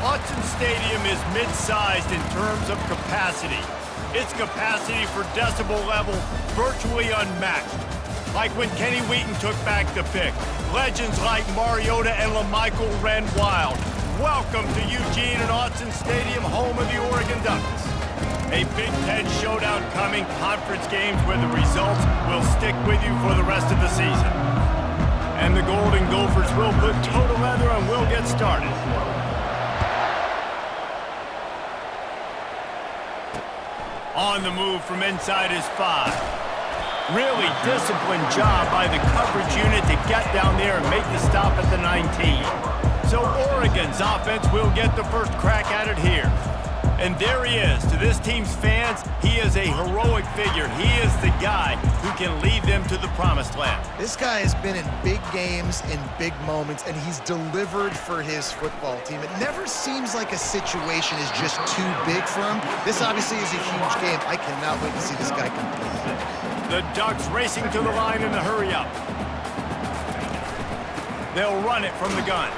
Autzen Stadium is mid-sized in terms of capacity. Its capacity for decibel level virtually unmatched. Like when Kenny Wheaton took back the pick. Legends like Mariota and LaMichael ran wild. Welcome to Eugene and Autzen Stadium, home of the Oregon Ducks. A Big Ten showdown coming, conference games where the results will stick with you for the rest of the season. And the Golden Gophers will put toe to leather and we'll get started. On the move from inside his 5. Really disciplined job by the coverage unit to get down there and make the stop at the 19. So Oregon's offense will get the first crack at it here. And there he is. To this team's fans, he is a heroic figure. He is the guy who can lead them to the promised land. This guy has been in big games, in big moments, and he's delivered for his football team. It never seems like a situation is just too big for him. This obviously is a huge game. I cannot wait to see this guy compete. The Ducks racing to the line in the hurry-up. They'll run it from the gun.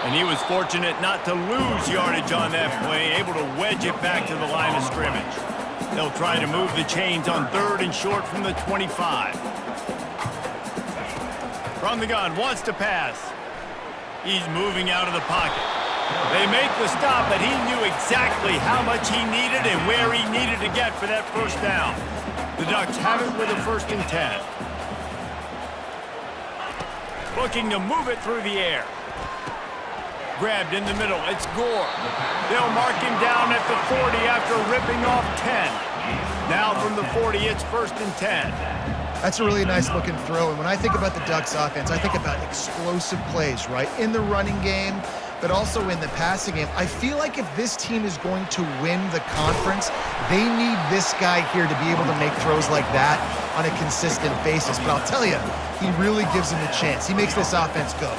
And he was fortunate not to lose yardage on that play, able to wedge it back to the line of scrimmage. They'll try to move the chains on 3rd and short from the 25. From the gun, wants to pass. He's moving out of the pocket. They make the stop, but he knew exactly how much he needed and where he needed to get for that first down. The Ducks have it with a 1st and 10. Looking to move it through the air. Grabbed in the middle, it's Gore. They'll mark him down at the 40 after ripping off 10. Now from the 40, it's 1st and 10. That's a really nice looking throw, and when I think about the Ducks offense, I think about explosive plays, right? In the running game, but also in the passing game. I feel like if this team is going to win the conference, they need this guy here to be able to make throws like that on a consistent basis. But I'll tell you, he really gives him a chance. He makes this offense go.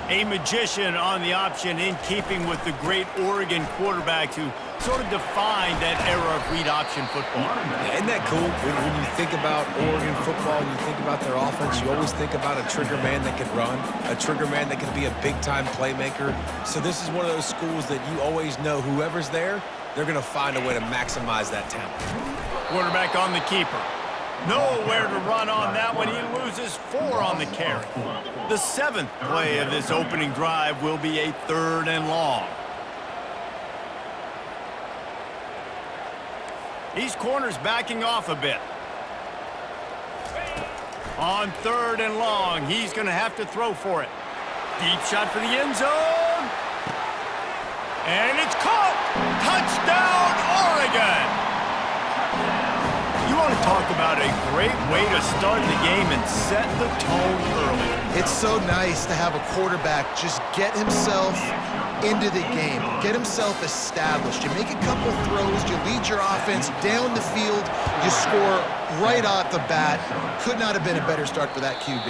A magician on the option in keeping with the great Oregon quarterbacks who sort of defined that era of read option football. Yeah, isn't that cool? When you think about Oregon football and you think about their offense, you always think about a trigger man that can run, a trigger man that can be a big-time playmaker. So this is one of those schools that you always know whoever's there, they're going to find a way to maximize that talent. Quarterback on the keeper. Nowhere to run on that one. He loses 4 on the carry. The 7th play of this opening drive will be a 3rd and long. These corners backing off a bit. On 3rd and long, he's going to have to throw for it. Deep shot for the end zone. And it's caught. Touchdown, Oregon. You want to talk about a great way to start the game and set the tone early. It's so nice to have a quarterback just get himself into the game, get himself established. You make a couple throws, you lead your offense down the field, you score right off the bat. Could not have been a better start for that QB.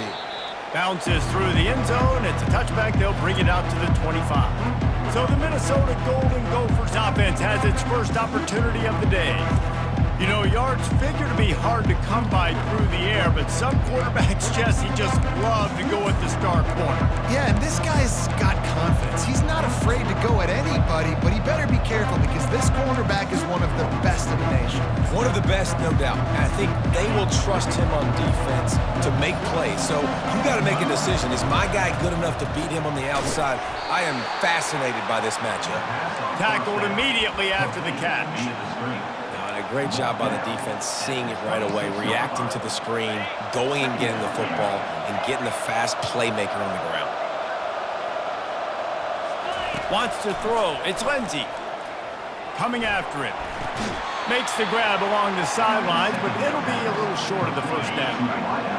Bounces through the end zone. It's a touchback. They'll bring it out to the 25. So the Minnesota Golden Gophers offense has its first opportunity of the day. You know, yards figure to be hard to come by through the air, but some quarterbacks, Jesse, just love to go at the star corner. Yeah, and this guy's got confidence. He's not afraid to go at anybody, but he better be careful because this cornerback is one of the best in the nation. One of the best, no doubt. And I think they will trust him on defense to make plays. So you got to make a decision. Is my guy good enough to beat him on the outside? I am fascinated by this matchup. Tackled immediately after the catch. Great job by the defense, seeing it right away, reacting to the screen, going and getting the football, and getting the fast playmaker on the ground. Wants to throw. It's Lindsey. Coming after it. Makes the grab along the sidelines, but it'll be a little short of the first down.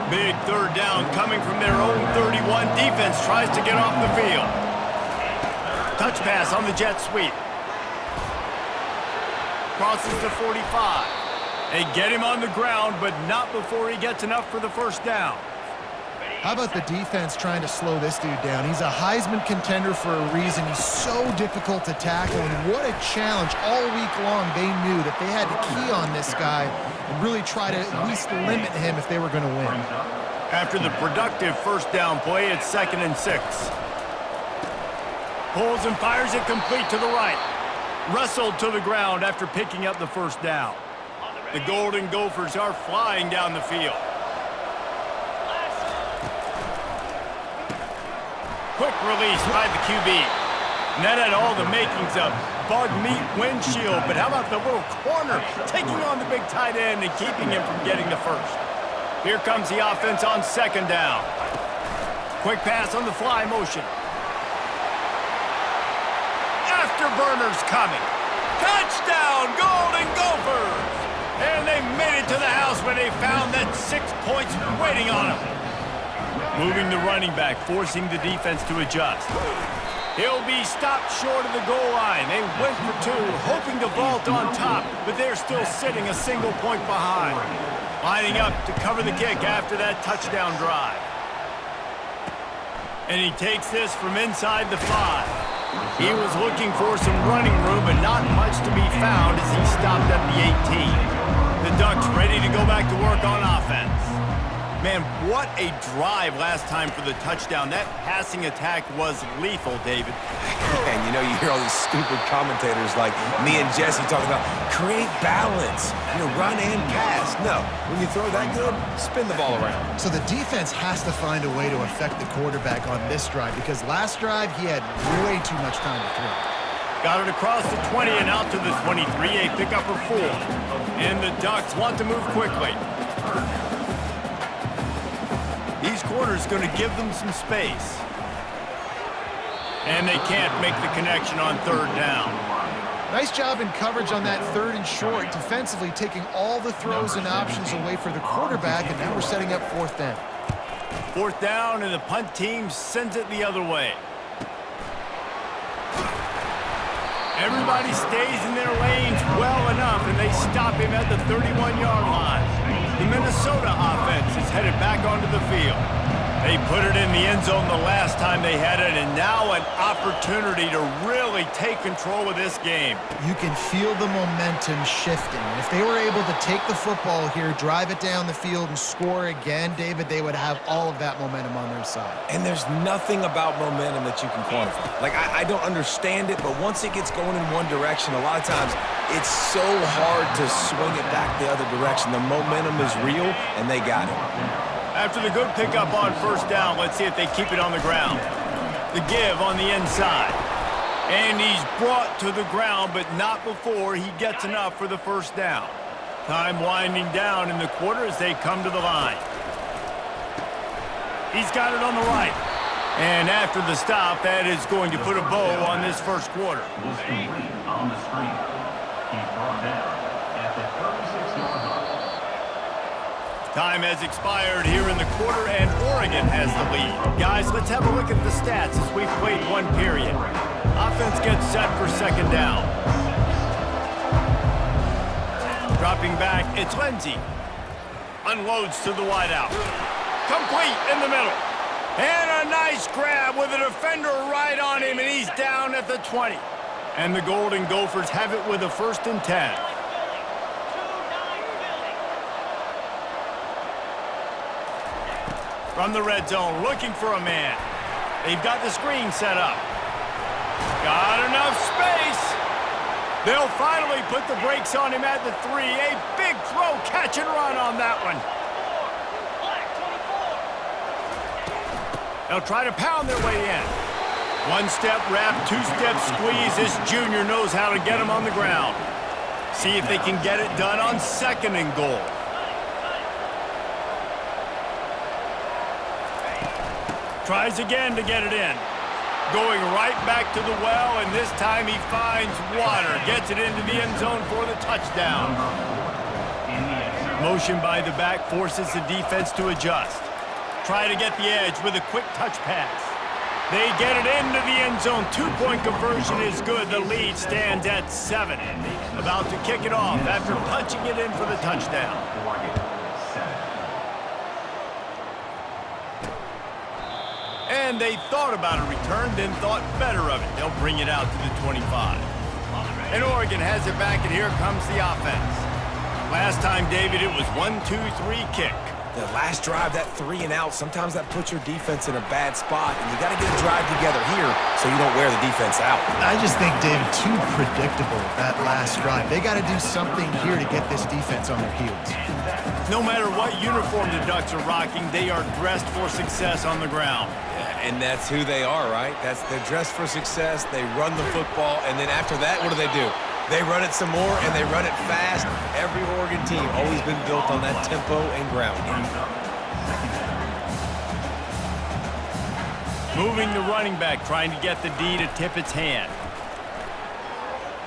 Big 3rd down coming from their own 31. Defense tries to get off the field. Touch pass on the jet sweep. Crosses to 45. They get him on the ground, but not before he gets enough for the first down. How about the defense trying to slow this dude down? He's a Heisman contender for a reason. He's so difficult to tackle, and what a challenge. All week long, they knew that they had to key on this guy and really try to at least limit him if they were going to win. After the productive first down play, it's 2nd and 6. Pulls and fires it complete to the right. Wrestled to the ground after picking up the first down. The Golden Gophers are flying down the field. Quick release by the QB. And that had all the makings of bug meat windshield, but how about the little corner taking on the big tight end and keeping him from getting the first? Here comes the offense on second down. Quick pass on the fly motion. Afterburners coming. Touchdown, Golden Gophers! And they made it to the house when they found that 6 points waiting on them. Moving the running back, forcing the defense to adjust. He'll be stopped short of the goal line. They went for two, hoping to vault on top, but they're still sitting a single point behind. Lining up to cover the kick after that touchdown drive. And he takes this from inside the 5. He was looking for some running room, but not much to be found as he stopped at the 18. The Ducks ready to go back to work on offense. Man, what a drive last time for the touchdown. That passing attack was lethal, David. And you know, you hear all these stupid commentators like me and Jesse talking about create balance, run and pass. No, when you throw that good, spin the ball around. So the defense has to find a way to affect the quarterback on this drive because last drive he had way too much time to throw. Got it across the 20 and out to the 23, a pickup of 4. And the Ducks want to move quickly. These corners going to give them some space. And they can't make the connection on third down. Nice job in coverage on that third and short, defensively taking all the throws and options away for the quarterback, and now we're setting up fourth down. Fourth down, and the punt team sends it the other way. Everybody stays in their lanes well enough, and they stop him at the 31-yard line. The Minnesota offense is headed back onto the field. They put it in the end zone the last time they had it, and now an opportunity to really take control of this game. You can feel the momentum shifting. If they were able to take the football here, drive it down the field, and score again, David, they would have all of that momentum on their side. And there's nothing about momentum that you can quantify. Like, I don't understand it, but once it gets going in one direction, a lot of times it's so hard to swing it back the other direction. The momentum is real, and they got it. After the good pickup on first down, let's see if they keep it on the ground. The give on the inside. And he's brought to the ground, but not before he gets enough for the first down. Time winding down in the quarter as they come to the line. He's got it on the right. And after the stop, that is going to put a bow on this first quarter. On the screen. He's brought down at the 36-yard line. Time has expired here in the quarter, and Oregon has the lead. Guys, let's have a look at the stats as we've played one period. Offense gets set for second down. Dropping back, it's Lindsey. Unloads to the wideout. Complete in the middle. And a nice grab with a defender right on him, and he's down at the 20. And the Golden Gophers have it with a 1st and 10. From the red zone, looking for a man. They've got the screen set up. Got enough space. They'll finally put the brakes on him at the 3. A big throw, catch and run on that one. They'll try to pound their way in. One-step wrap, two-step squeeze. This junior knows how to get him on the ground. See if they can get it done on 2nd and goal. Tries again to get it in. Going right back to the well, and this time he finds water. Gets it into the end zone for the touchdown. Motion by the back forces the defense to adjust. Try to get the edge with a quick touch pass. They get it into the end zone. 2-point conversion is good. The lead stands at 7. About to kick it off after punching it in for the touchdown. And they thought about a return, then thought better of it. They'll bring it out to the 25. And Oregon has it back, and here comes the offense. Last time, David, it was 1-2-3 kick. The last drive, that 3 and out, sometimes that puts your defense in a bad spot, and you got to get a drive together here so you don't wear the defense out. I just think, David, too predictable, that last drive. They got to do something here to get this defense on their heels. No matter what uniform the Ducks are rocking, they are dressed for success on the ground. Yeah, and that's who they are, right? They're dressed for success. They run the football, and then after that, what do? They run it some more, and they run it fast. Every Oregon team always been built on that tempo and ground game. Moving the running back, trying to get the D to tip its hand.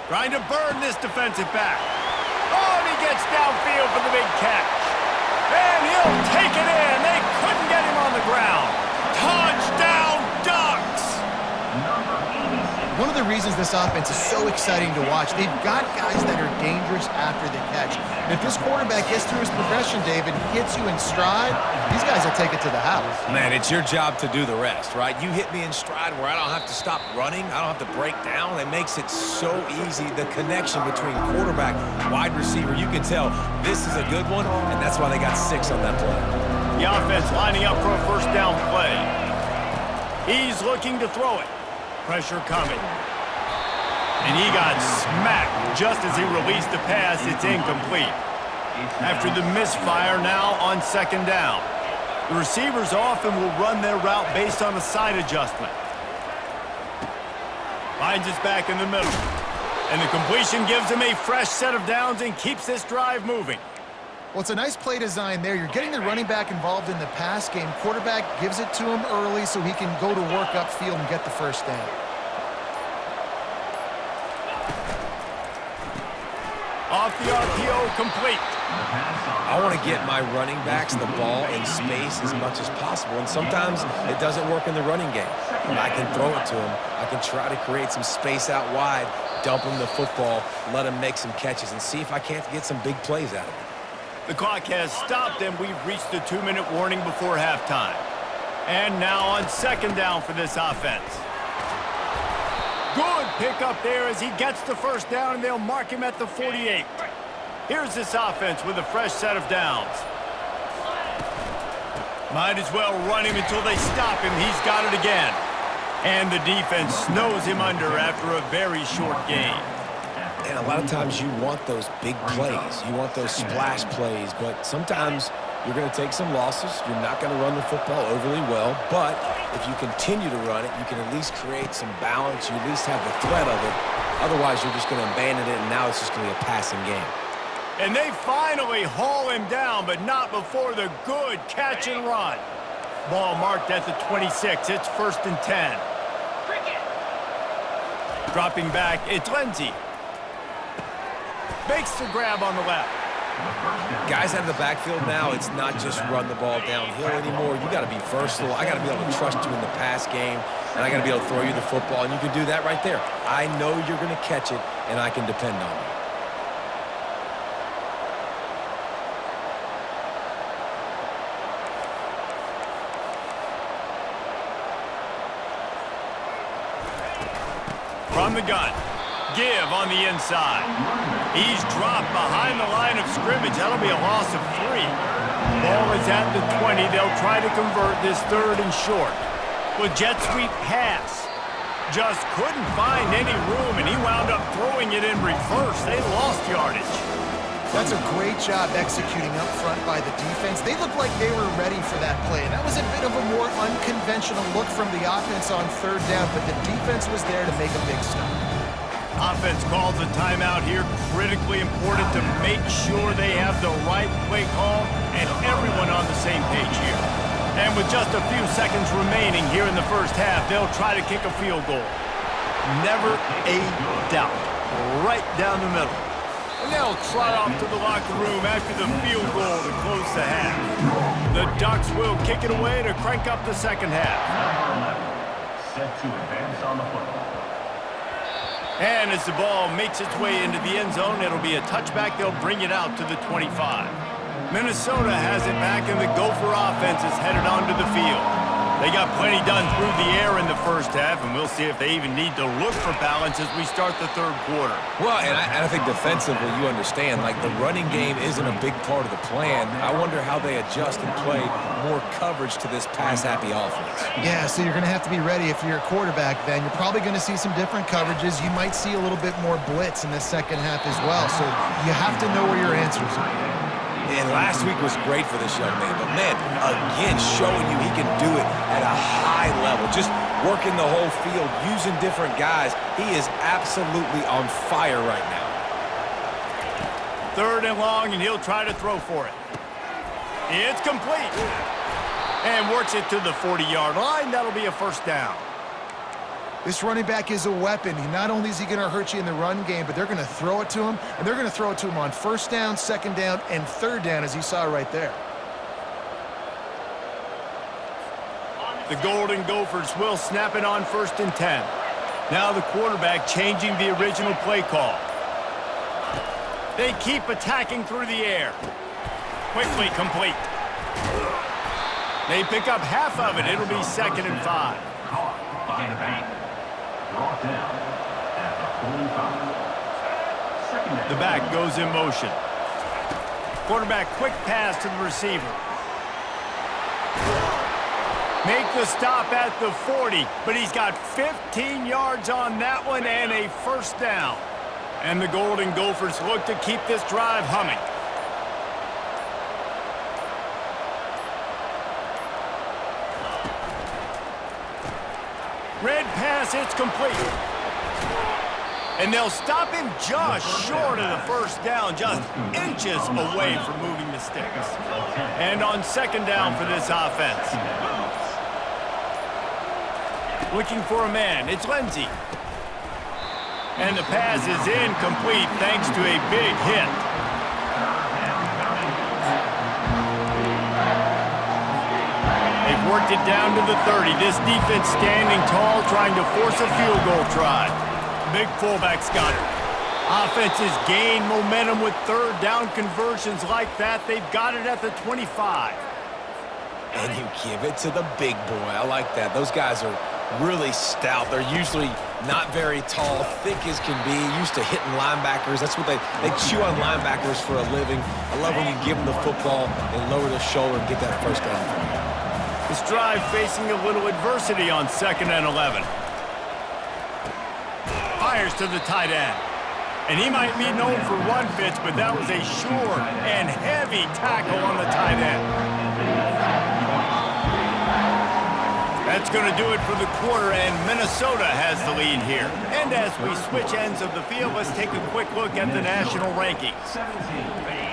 Trying to burn this defensive back. Oh, and he gets downfield for the big catch. And he'll take it in. They couldn't get him on the ground. Touchdown, Ducks! One of the reasons this offense is so exciting to watch, they've got guys that are dangerous after the catch. And if this quarterback gets through his progression, David, hits you in stride, these guys will take it to the house. Man, it's your job to do the rest, right? You hit me in stride where I don't have to stop running. I don't have to break down. It makes it so easy. The connection between quarterback, wide receiver, you can tell this is a good one, and that's why they got 6 on that play. The offense lining up for a first down play. He's looking to throw it. Pressure coming. And he got smacked just as he released the pass. It's incomplete. After the misfire, now on second down. The receivers often will run their route based on a side adjustment. Finds his back in the middle. And the completion gives him a fresh set of downs and keeps this drive moving. Well, it's a nice play design there. You're getting the running back involved in the pass game. Quarterback gives it to him early so he can go to work upfield and get the first down. Off the RPO, complete. I want to get my running backs the ball in space as much as possible, and sometimes it doesn't work in the running game. But I can throw it to him. I can try to create some space out wide, dump him the football, let him make some catches, and see if I can't get some big plays out of it. The clock has stopped, and we've reached the 2-minute warning before halftime. And now on second down for this offense. Good pickup there as he gets the first down, and they'll mark him at the 48. Here's this offense with a fresh set of downs. Might as well run him until they stop him. He's got it again. And the defense snows him under after a very short gain. And a lot of times you want those big plays. You want those splash plays, but sometimes you're going to take some losses. You're not going to run the football overly well, but if you continue to run it, you can at least create some balance. You at least have the threat of it. Otherwise, you're just going to abandon it, and now it's just going to be a passing game. And they finally haul him down, but not before the good catch and run. Ball marked at the 26. It's 1st and 10. Dropping back, it's Lindsey. Makes the grab on the left. Guys out of the backfield now, it's not just run the ball downhill anymore. You got to be versatile. I got to be able to trust you in the pass game, and I got to be able to throw you the football, and you can do that right there. I know you're going to catch it, and I can depend on you. From the gun. Give on the inside. He's dropped behind the line of scrimmage. That'll be a loss of 3. Ball is at the 20. They'll try to convert this 3rd and short. With jet sweep pass. Just couldn't find any room, and he wound up throwing it in reverse. They lost yardage. That's a great job executing up front by the defense. They looked like they were ready for that play, and that was a bit of a more unconventional look from the offense on 3rd down, but the defense was there to make a big stop. Offense calls a timeout here. Critically important to make sure they have the right play call and everyone on the same page here. And with just a few seconds remaining here in the first half, they'll try to kick a field goal. Never a doubt. Right down the middle. And they'll trot off to the locker room after the field goal to close the half. The Ducks will kick it away to crank up the second half. Number 11, set to advance on the football. And as the ball makes its way into the end zone, it'll be a touchback. They'll bring it out to the 25. Minnesota has it back, and the Gopher offense is headed onto the field. They got plenty done through the air in the first half, and we'll see if they even need to look for balance as we start the third quarter. Well, and I think defensively, you understand, like the running game isn't a big part of the plan. I wonder how they adjust and play more coverage to this pass-happy offense. Yeah, so you're going to have to be ready if you're a quarterback then. You're probably going to see some different coverages. You might see a little bit more blitz in the second half as well. So you have to know where your answers are. And last week was great for this young man. But, man, again, showing you he can do it at a high level. Just working the whole field, using different guys. He is absolutely on fire right now. Third and long, and he'll try to throw for it. It's complete. And works it to the 40-yard line. That'll be a first down. This running back is a weapon. Not only is he going to hurt you in the run game, but they're going to throw it to him, and they're going to throw it to him on first down, second down, and third down, as you saw right there. The Golden Gophers will snap it on 1st and 10. Now the quarterback changing the original play call. They keep attacking through the air. Quickly complete. They pick up half of it. It'll be 2nd and 5. Caught by the back. Brought down at the 45. Second down. The back goes in motion. Quarterback quick pass to the receiver. Make the stop at the 40, but he's got 15 yards on that one and a first down. And the Golden Gophers look to keep this drive humming. Red pass, it's complete. And they'll stop him just short of the first down, just inches away from moving the sticks. And on 2nd down for this offense. Looking for a man, it's Lindsey. And the pass is incomplete thanks to a big hit. They've worked it down to the 30. This defense standing tall, trying to force a field goal try. Big fullback's got it. Offenses gain momentum with third down conversions like that. They've got it at the 25. And you give it to the big boy. I like that. Those guys are really stout. They're usually not very tall, thick as can be, used to hitting linebackers. That's what they chew on linebackers for a living. I love when you give them the football and lower the shoulder and get that first down for you. This drive facing a little adversity on 2nd and 11. Fires to the tight end. And he might be known for one pitch, but that was a sure and heavy tackle on the tight end. That's going to do it for the quarter, and Minnesota has the lead here. And as we switch ends of the field, let's take a quick look at the national rankings.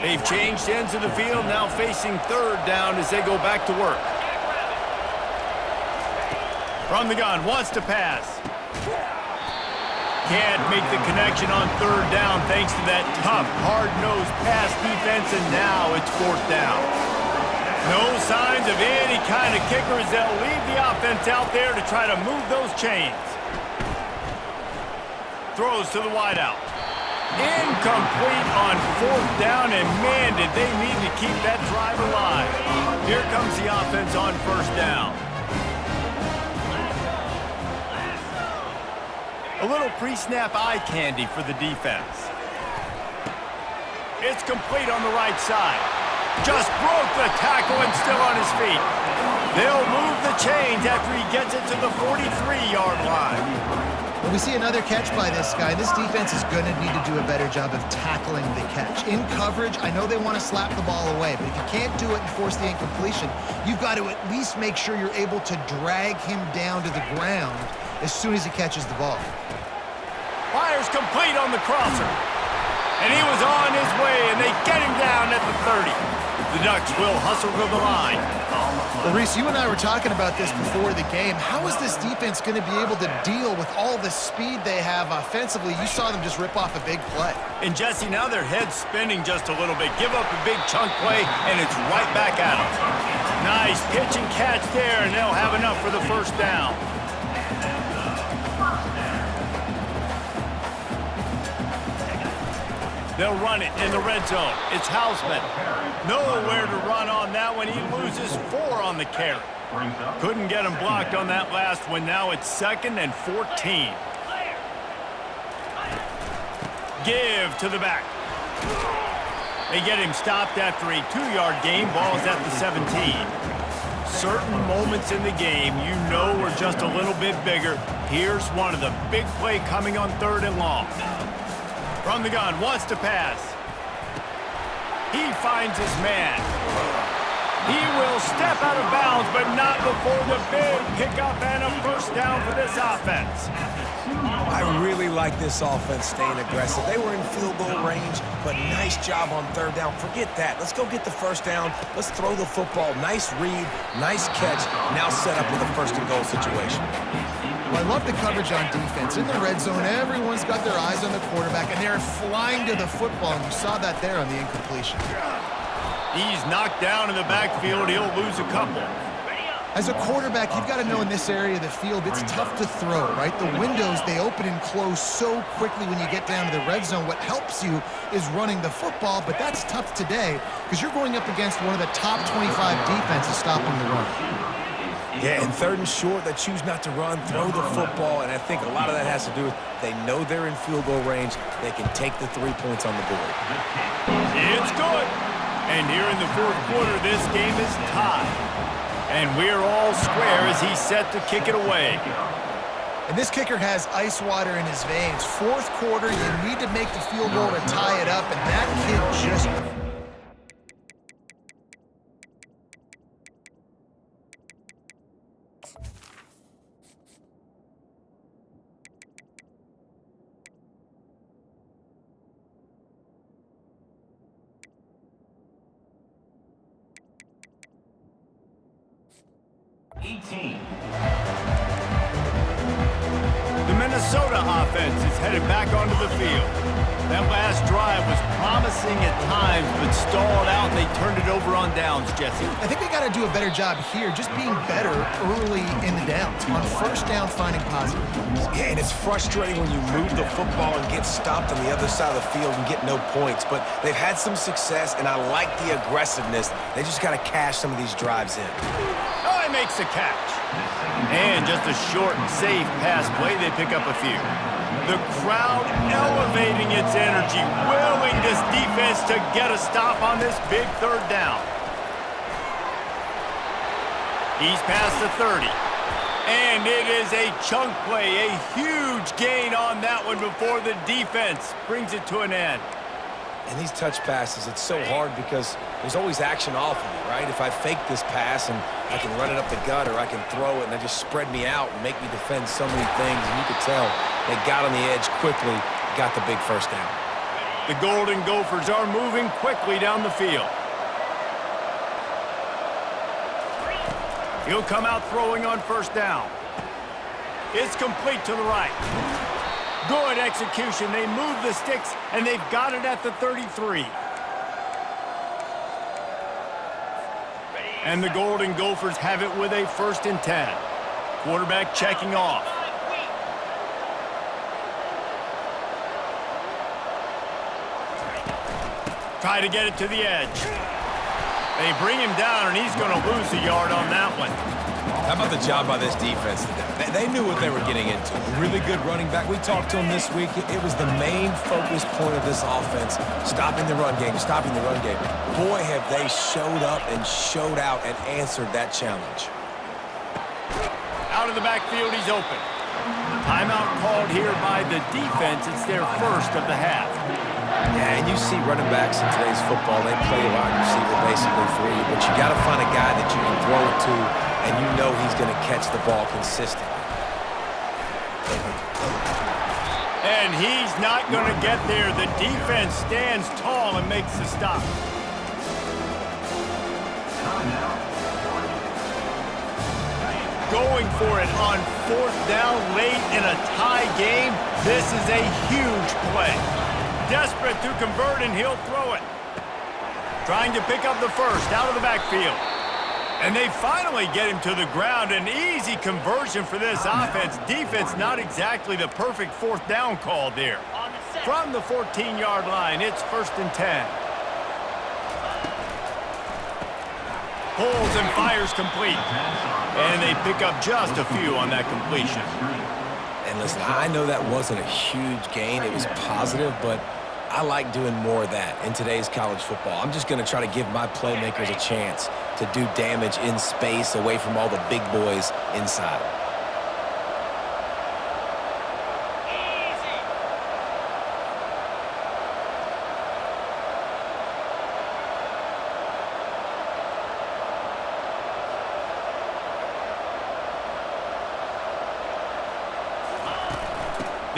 They've changed ends of the field, now facing third down as they go back to work. From the gun, wants to pass. Can't make the connection on third down thanks to that tough, hard-nosed pass defense, and now it's 4th down. No signs of any kind of kicker as they'll leave the offense out there to try to move those chains. Throws to the wideout. Incomplete on 4th down, and man, did they need to keep that drive alive. Here comes the offense on 1st down. A little pre-snap eye candy for the defense. It's complete on the right side. Just broke the tackle and still on his feet. They'll move the chains after he gets it to the 43-yard line. Well, we see another catch by this guy. This defense is going to need to do a better job of tackling the catch. In coverage, I know they want to slap the ball away, but if you can't do it and force the incompletion, you've got to at least make sure you're able to drag him down to the ground as soon as he catches the ball. Fires complete on the crosser. And he was on his way, and they get him down at the 30. The Ducks will hustle to the line. Well, Reese, you and I were talking about this before the game. How is this defense going to be able to deal with all the speed they have offensively? You saw them just rip off a big play. And Jesse, now their head's spinning just a little bit. Give up a big chunk play, and it's right back at them. Nice pitch and catch there, and they'll have enough for the first down. They'll run it in the red zone. It's Hausman. Nowhere to run on that one. He loses loses 4 on the carry. Couldn't get him blocked on that last one. Now it's 2nd and 14. Give to the back. They get him stopped after a 2-yard gain. Ball's at the 17. Certain moments in the game you know are just a little bit bigger. Here's one of the big play coming on 3rd and long. From the gun, wants to pass. He finds his man. He will step out of bounds, but not before the big pickup and a first down for this offense. I really like this offense staying aggressive. They were in field goal range, but nice job on 3rd down. Forget that. Let's go get the first down. Let's throw the football. Nice read, nice catch. Now set up with a 1st and goal situation. Well, I love the coverage on defense. In the red zone, everyone's got their eyes on the quarterback, and they're flying to the football, and you saw that there on the incompletion. He's knocked down in the backfield. He'll lose a couple. As a quarterback, you've got to know in this area of the field, it's tough to throw, right? The windows, they open and close so quickly when you get down to the red zone. What helps you is running the football, but that's tough today because you're going up against one of the top 25 defenses stopping the run. Yeah, and 3rd and short, they choose not to run, throw the football, and I think a lot of that has to do with they know they're in field goal range. They can take the 3 points on the board. It's good. And here in the 4th quarter, this game is tied. And we're all square as he's set to kick it away. And this kicker has ice water in his veins. 4th quarter, you need to make the field goal to tie it up, and that kid just... The Minnesota offense is headed back onto the field. That last drive was promising at times, but stalled out, and they turned it over on downs, Jesse. I think they got to do a better job here, just being better early in the downs. On 1st down, finding positive points. Yeah, and it's frustrating when you move the football and get stopped on the other side of the field and get no points. But they've had some success, and I like the aggressiveness. They just got to cash some of these drives in. Oh, he makes a catch. And just a short and safe pass play, they pick up a few. The crowd elevating its energy, willing this defense to get a stop on this big 3rd down. He's past the 30. And it is a chunk play, a huge gain on that one before the defense brings it to an end. And these touch passes, it's so hard because there's always action off of it, right? If I fake this pass and I can run it up the gut or I can throw it and they just spread me out and make me defend so many things, and you could tell they got on the edge quickly, got the big first down. The Golden Gophers are moving quickly down the field. He'll come out throwing on 1st down. It's complete to the right. Good execution. They move the sticks, and they've got it at the 33. And the Golden Gophers have it with a 1st and 10. Quarterback checking off. Try to get it to the edge. They bring him down, and he's going to lose a yard on that one. How about the job by this defense today? They knew what they were getting into. A really good running back. We talked to him this week. It was the main focus point of this offense, stopping the run game, stopping the run game. Boy, have they showed up and showed out and answered that challenge. Out of the backfield, he's open. Timeout called here by the defense. It's their 1st of the half. Yeah, and you see running backs in today's football, they play a wide receiver basically for you, but you got to find a guy that you can throw it to, and you know he's going to catch the ball consistently. And he's not going to get there. The defense stands tall and makes the stop. Going for it on 4th down late in a tie game. This is a huge play. Desperate to convert, and he'll throw it. Trying to pick up the 1st out of the backfield. And they finally get him to the ground. An easy conversion for this offense. Defense not exactly the perfect 4th down call there. From the 14-yard line, it's 1st and 10. Pulls and fires complete. And they pick up just a few on that completion. And listen, I know that wasn't a huge gain. It was positive, but I like doing more of that in today's college football. I'm just going to try to give my playmakers a chance to do damage in space away from all the big boys inside.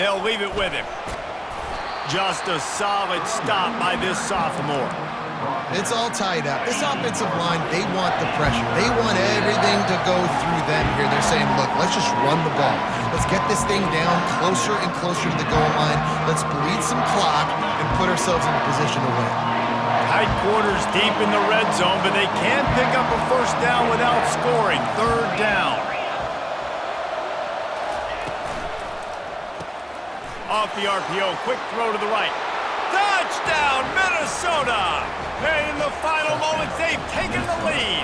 They'll leave it with him. Just a solid stop by this sophomore. It's all tied up. This offensive line, they want the pressure. They want everything to go through them here. They're saying, look, let's just run the ball. Let's get this thing down closer and closer to the goal line. Let's bleed some clock and put ourselves in a position to win. Tight quarters deep in the red zone, but they can pick up a first down without scoring. Third down. Off the RPO, quick throw to the right. Touchdown, Minnesota! And in the final moments, they've taken the lead.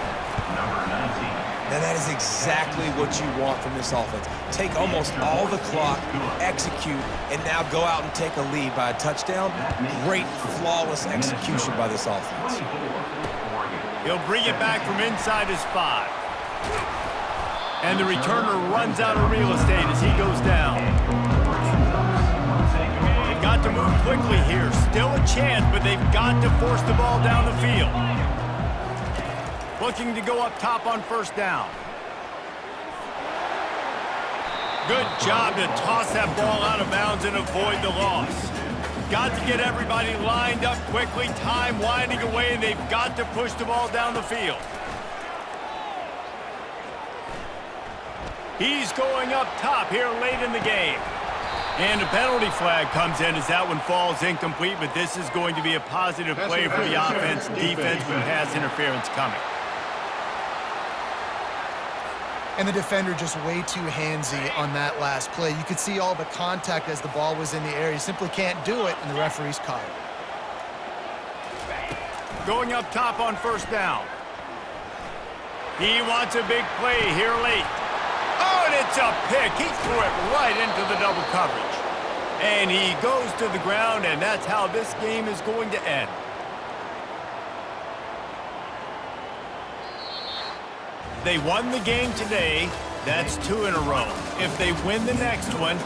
Number 19. Now that is exactly what you want from this offense. Take almost all the clock, execute, and now go out and take a lead by a touchdown. Great, flawless execution by this offense. He'll bring it back from inside his 5. And the returner runs out of real estate as he goes down. Got to move quickly here. Still a chance, but they've got to force the ball down the field. Looking to go up top on first down. Good job to toss that ball out of bounds and avoid the loss. Got to get everybody lined up quickly. Time winding away, and they've got to push the ball down the field. He's going up top here late in the game. And a penalty flag comes in as that one falls incomplete, but this is going to be a positive play for the offense. Defense with pass interference coming. And the defender just way too handsy on that last play. You could see all the contact as the ball was in the air. He simply can't do it, and the referee's caught it. Going up top on first down. He wants a big play here late. Oh, and it's a pick. He threw it right into the double coverage. And he goes to the ground, and that's how this game is going to end. They won the game today. That's 2 in a row. If they win the next one,